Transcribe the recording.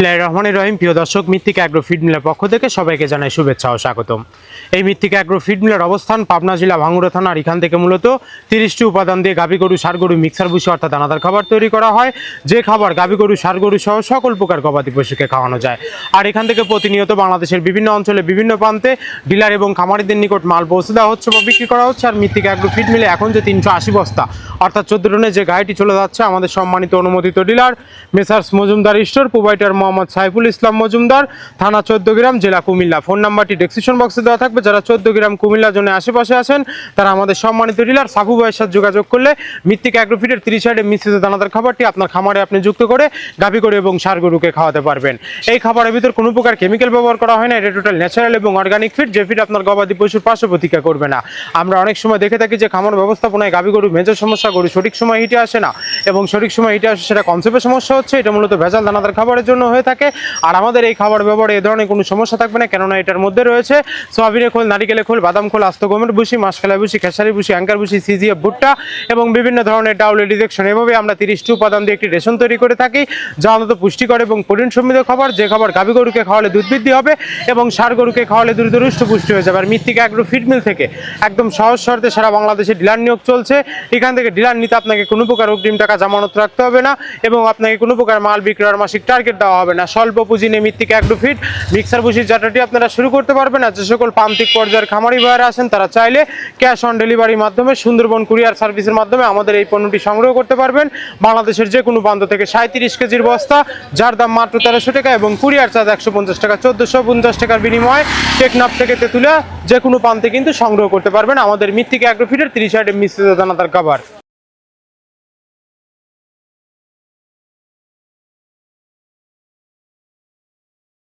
রহমানির রহিম। প্রিয় দর্শক, মৃত্তিকা অ্যাগ্রো ফিড মিলের পক্ষ থেকে সবাইকে জানাই শুভেচ্ছা ও স্বাগতম। এই মৃত্তিকা অ্যাগ্রো ফিড মিলের অবস্থান পাবনা জেলা ভাঙ্গুড়া থানা। আর এখান থেকে মূলত 30টি উপাদান দিয়ে গাভী গরু, ষাঁড় গরু, মিক্সার ভুসি অর্থাৎ দানাদার খাবার তৈরি করা হয়। যে খাবার গাভী গরু, ষাঁড় গরু সহ সকল প্রকার গবাদি পশুকে খাওয়ানো যায়। আর এখান থেকে প্রতিনিয়ত বাংলাদেশের বিভিন্ন অঞ্চলে বিভিন্ন প্রান্তে ডিলার এবং খামারিদের নিকট মাল পৌঁছে দেওয়া হচ্ছে বা বিক্রি করা হচ্ছে। আর মৃত্তিকা অ্যাগ্রো ফিড মিলে এখন যে 380 বস্তা অর্থাৎ 14 টনের যে গাড়িটি চলে যাচ্ছে, আমাদের সম্মানিত অনুমোদিত dealer Messrs Majumdar store, provider Mohammad Saiful Islam Majumdar, থানা 14 গ্রাম, জেলা কুমিল্লা। ফোন নাম্বারটি ডেসক্রিপশন বক্সে দেওয়া থাকবে। যারা 14 গ্রাম কুমিল্লা জোনে আশেপাশে আছেন তারা আমাদের সম্মানিত ডিলার সাফু ভাইয়ের সাথে যোগাযোগ করলে মৃত্তিকা অ্যাগ্রো ফিডের 30 সাইডে মিশ্রিত দানাদার খাবারটি আপনার খামারে আপনি যুক্ত করে গাভী গরু এবং ষাঁড় গরুকে খাওয়াতে পারবেন। এই খাবারের ভিতর কোনো প্রকার কেমিক্যাল ব্যবহার করা হয় না। এটা টোটাল ন্যাচারাল এবং অর্গানিক ফিড, যে ফিড আপনার গবাদি পশুর পার্শ্ব প্রতিক্রিয়া করবে না। আমরা অনেক সময় দেখে থাকি যে খামার ব্যবস্থাপনায় গাভী গরু মেজর সমস্যা, গরু সঠিক সময় হিটে আসে না এবং সঠিক সময় হিটে আসে সেটা কনসেপ্টের সমস্যা হচ্ছে। এটা মূলত ভেজাল দানাদার খাবারের জন্য হয়ে থাকে। আর আমাদের এই খাবার ব্যবহারে এ ধরনের কোনো সমস্যা থাকবে না, কেননা এটার মধ্যে রয়েছে সোয়াবিনের খোল, নারিকেলের খোল, বাদাম খোল, আস্ত গমের ভুসি, মাসকলাই ভুসি, খেসারি ভুসি, অ্যাঙ্কার ভুসি, সিজিএফ ভুট্টা এবং বিভিন্ন ধরনের ডাউল ডিজেকশন। এভাবে আমরা 30টি উপাদান দিয়ে একটি রেশন তৈরি করে থাকি, যা অন্তত পুষ্টিকর এবং প্রোটিন সমৃদ্ধ খাবার। যে খাবার গাভী গরুকে খাওয়ালে দুধ বৃদ্ধি হবে এবং ষাঁড় গরুকে খাওয়ালে দ্রুত পুষ্টি হয়ে যাবে। আর মৃত্তিকা অ্যাগ্রো ফিড মিল থেকে একদম সহজ শর্তে সারা বাংলাদেশে ডিলার নিয়োগ চলছে। এখান থেকে ডিলার নিতে আপনাকে কোনো প্রকার অগ্রিম টাকা জামানত রাখতে হবে না এবং আপনাকে কোনো প্রকার মাল বিক্রয়ের মাসিক টার্গেট দেওয়া হবে না। স্বল্প পুঁজি নিয়ে মৃত্তিকা অ্যাগ্রো ফিড মিক্সার ভুসির যাত্রাটি আপনারা শুরু করতে পারবেন। আর যে সকল প্রান্তিক পর্যায়ের খামারি ভাইয়েরা আছেন তারা চাইলে ক্যাশ অন ডেলিভারির মাধ্যমে সুন্দরবন কুরিয়ার সার্ভিসের মাধ্যমে আমাদের এই পণ্যটি সংগ্রহ করতে পারবেন। বাংলাদেশের যে কোনো প্রান্ত থেকে 37 কেজির বস্তা, যার দাম মাত্র 1300 টাকা এবং কুরিয়ার চার্জ 150 টাকা, 1450 টাকার বিনিময়ে টেকনাফ থেকে তেতুলিয়া যে কোনো প্রান্তে কিন্তু সংগ্রহ করতে পারবেন আমাদের মৃত্তিকা অ্যাগ্রো ফিডের 30 আইটেম মিশ্রিত দানাদার খাবার।